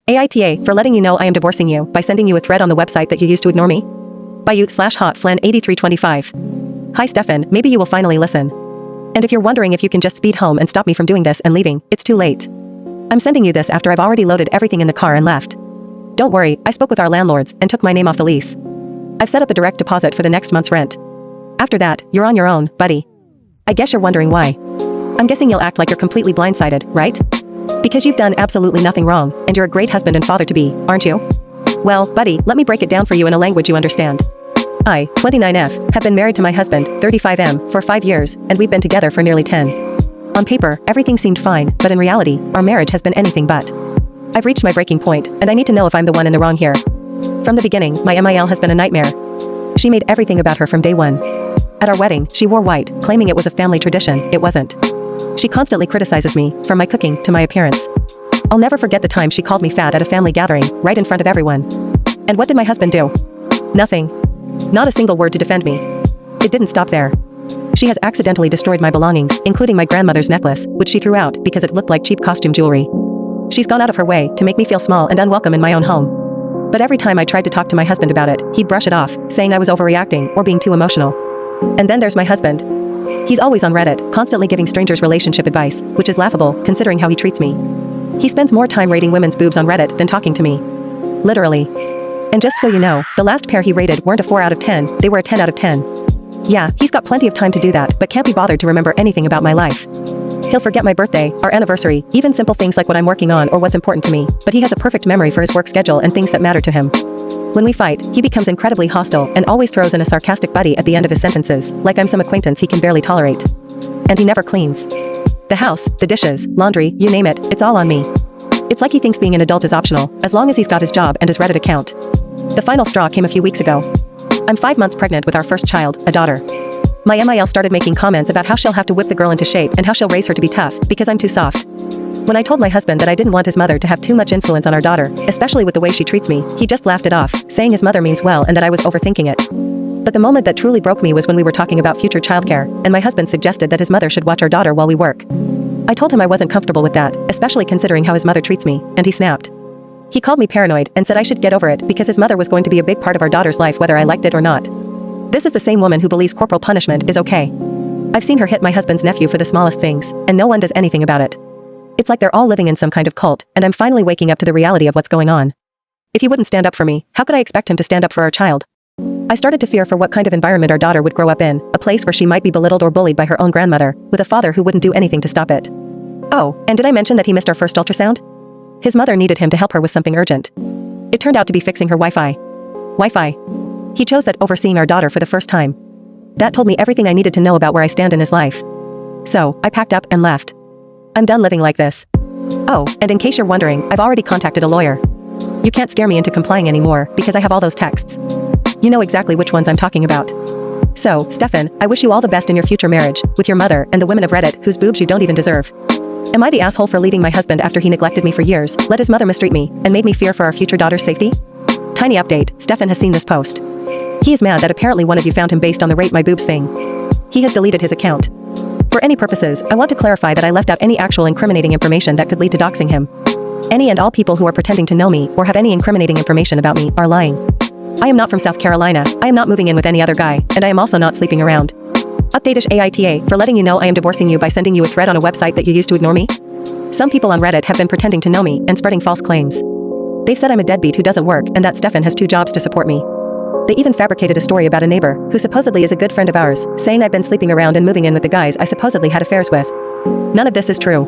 AITA for letting you know I am divorcing you by sending you a thread on the website that you used to ignore me. By you/hot Flan 8325. Hi Stefan, maybe you will finally listen. And if you're wondering if you can just speed home and stop me from doing this and leaving, it's too late. I'm sending you this after I've already loaded everything in the car and left. Don't worry, I spoke with our landlords and took my name off the lease. I've set up a direct deposit for the next month's rent. After that, you're on your own, buddy. I guess you're wondering why. I'm guessing you'll act like you're completely blindsided, right? Because you've done absolutely nothing wrong, and you're a great husband and father-to-be, aren't you? Well, buddy, let me break it down for you in a language you understand. I, 29F, have been married to my husband, 35M, for 5 years, and we've been together for nearly 10. On paper, everything seemed fine, but in reality, our marriage has been anything but. I've reached my breaking point, and I need to know if I'm the one in the wrong here. From the beginning, my MIL has been a nightmare. She made everything about her from day one. At our wedding, she wore white, claiming it was a family tradition. It wasn't. She constantly criticizes me, from my cooking to my appearance. I'll never forget the time she called me fat at a family gathering, right in front of everyone. And what did my husband do? Nothing. Not a single word to defend me. It didn't stop there. She has accidentally destroyed my belongings, including my grandmother's necklace, which she threw out because it looked like cheap costume jewelry. She's gone out of her way to make me feel small and unwelcome in my own home. But every time I tried to talk to my husband about it, he'd brush it off, saying I was overreacting or being too emotional. And then there's my husband. He's always on Reddit, constantly giving strangers relationship advice, which is laughable, considering how he treats me. He spends more time rating women's boobs on Reddit than talking to me. Literally. And just so you know, the last pair he rated weren't a 4 out of 10, they were a 10 out of 10. Yeah, he's got plenty of time to do that, but can't be bothered to remember anything about my life. He'll forget my birthday, our anniversary, even simple things like what I'm working on or what's important to me, but he has a perfect memory for his work schedule and things that matter to him. When we fight, he becomes incredibly hostile and always throws in a sarcastic buddy at the end of his sentences, like I'm some acquaintance he can barely tolerate. And he never cleans. The house, the dishes, laundry, you name it, it's all on me. It's like he thinks being an adult is optional, as long as he's got his job and his Reddit account. The final straw came a few weeks ago. I'm 5 months pregnant with our first child, a daughter. My MIL started making comments about how she'll have to whip the girl into shape and how she'll raise her to be tough, because I'm too soft. When I told my husband that I didn't want his mother to have too much influence on our daughter, especially with the way she treats me, he just laughed it off, saying his mother means well and that I was overthinking it. But the moment that truly broke me was when we were talking about future childcare, and my husband suggested that his mother should watch our daughter while we work. I told him I wasn't comfortable with that, especially considering how his mother treats me, and he snapped. He called me paranoid and said I should get over it because his mother was going to be a big part of our daughter's life whether I liked it or not. This is the same woman who believes corporal punishment is okay. I've seen her hit my husband's nephew for the smallest things, and no one does anything about it. It's like they're all living in some kind of cult, and I'm finally waking up to the reality of what's going on. If he wouldn't stand up for me, how could I expect him to stand up for our child? I started to fear for what kind of environment our daughter would grow up in, a place where she might be belittled or bullied by her own grandmother, with a father who wouldn't do anything to stop it. Oh, and did I mention that he missed our first ultrasound? His mother needed him to help her with something urgent. It turned out to be fixing her Wi-Fi. He chose that over seeing our daughter for the first time. That told me everything I needed to know about where I stand in his life. So, I packed up and left. I'm done living like this. Oh, and in case you're wondering, I've already contacted a lawyer. You can't scare me into complying anymore, because I have all those texts. You know exactly which ones I'm talking about. So, Stefan, I wish you all the best in your future marriage, with your mother and the women of Reddit whose boobs you don't even deserve. Am I the asshole for leaving my husband after he neglected me for years, let his mother mistreat me, and made me fear for our future daughter's safety? Tiny update, Stefan has seen this post. He is mad that apparently one of you found him based on the rate my boobs thing. He has deleted his account. For any purposes, I want to clarify that I left out any actual incriminating information that could lead to doxing him. Any and all people who are pretending to know me or have any incriminating information about me are lying. I am not from South Carolina, I am not moving in with any other guy, and I am also not sleeping around. Update AITA for letting you know I am divorcing you by sending you a thread on a website that you used to ignore me. Some people on Reddit have been pretending to know me and spreading false claims. They've said I'm a deadbeat who doesn't work and that Stefan has 2 jobs to support me. They even fabricated a story about a neighbor, who supposedly is a good friend of ours, saying I've been sleeping around and moving in with the guys I supposedly had affairs with. None of this is true.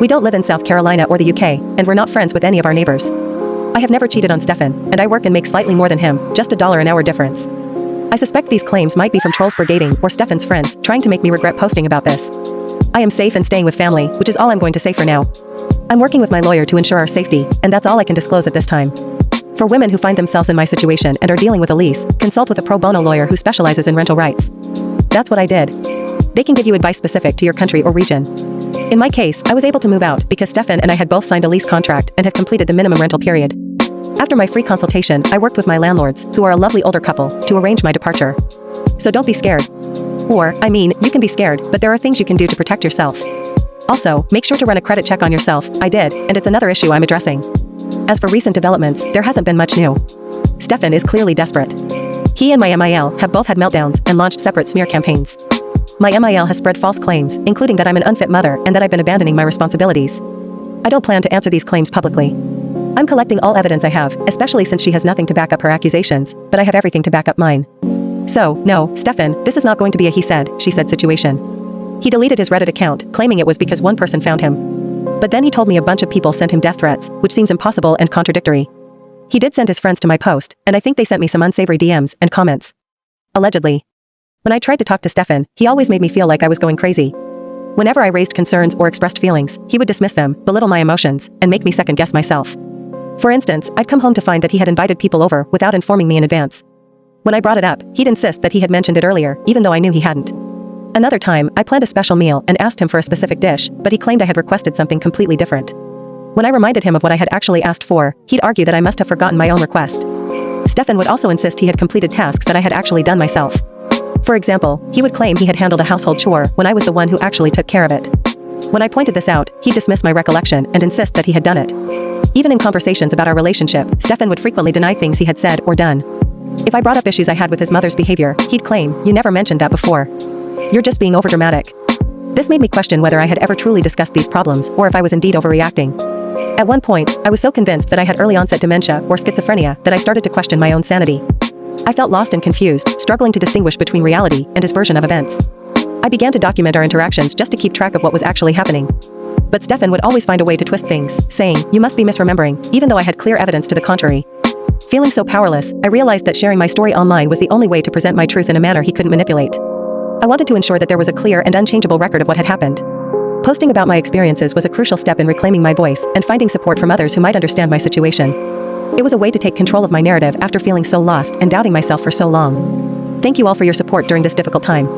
We don't live in South Carolina or the UK, and we're not friends with any of our neighbors. I have never cheated on Stefan, and I work and make slightly more than him, just $1 an hour difference. I suspect these claims might be from trolls brigading or Stefan's friends, trying to make me regret posting about this. I am safe and staying with family, which is all I'm going to say for now. I'm working with my lawyer to ensure our safety, and that's all I can disclose at this time. For women who find themselves in my situation and are dealing with a lease, consult with a pro bono lawyer who specializes in rental rights. That's what I did. They can give you advice specific to your country or region. In my case, I was able to move out because Stefan and I had both signed a lease contract and had completed the minimum rental period. After my free consultation, I worked with my landlords, who are a lovely older couple, to arrange my departure. So don't be scared. Or, I mean, you can be scared, but there are things you can do to protect yourself. Also, make sure to run a credit check on yourself. I did, and it's another issue I'm addressing. As for recent developments, there hasn't been much new. Stefan is clearly desperate. He and my MIL have both had meltdowns and launched separate smear campaigns. My MIL has spread false claims, including that I'm an unfit mother and that I've been abandoning my responsibilities. I don't plan to answer these claims publicly. I'm collecting all evidence I have, especially since she has nothing to back up her accusations, but I have everything to back up mine. So, no, Stefan, this is not going to be a he said, she said situation. He deleted his Reddit account, claiming it was because one person found him. But then he told me a bunch of people sent him death threats, which seems impossible and contradictory. He did send his friends to my post, and I think they sent me some unsavory DMs and comments. Allegedly. When I tried to talk to Stefan, he always made me feel like I was going crazy. Whenever I raised concerns or expressed feelings, he would dismiss them, belittle my emotions, and make me second-guess myself. For instance, I'd come home to find that he had invited people over without informing me in advance. When I brought it up, he'd insist that he had mentioned it earlier, even though I knew he hadn't. Another time, I planned a special meal and asked him for a specific dish, but he claimed I had requested something completely different. When I reminded him of what I had actually asked for, he'd argue that I must have forgotten my own request. Stefan would also insist he had completed tasks that I had actually done myself. For example, he would claim he had handled a household chore when I was the one who actually took care of it. When I pointed this out, he'd dismiss my recollection and insist that he had done it. Even in conversations about our relationship, Stefan would frequently deny things he had said or done. If I brought up issues I had with his mother's behavior, he'd claim, "You never mentioned that before. You're just being overdramatic." This made me question whether I had ever truly discussed these problems or if I was indeed overreacting. At one point, I was so convinced that I had early onset dementia or schizophrenia that I started to question my own sanity. I felt lost and confused, struggling to distinguish between reality and his version of events. I began to document our interactions just to keep track of what was actually happening. But Stefan would always find a way to twist things, saying, "You must be misremembering," even though I had clear evidence to the contrary. Feeling so powerless, I realized that sharing my story online was the only way to present my truth in a manner he couldn't manipulate. I wanted to ensure that there was a clear and unchangeable record of what had happened. Posting about my experiences was a crucial step in reclaiming my voice and finding support from others who might understand my situation. It was a way to take control of my narrative after feeling so lost and doubting myself for so long. Thank you all for your support during this difficult time.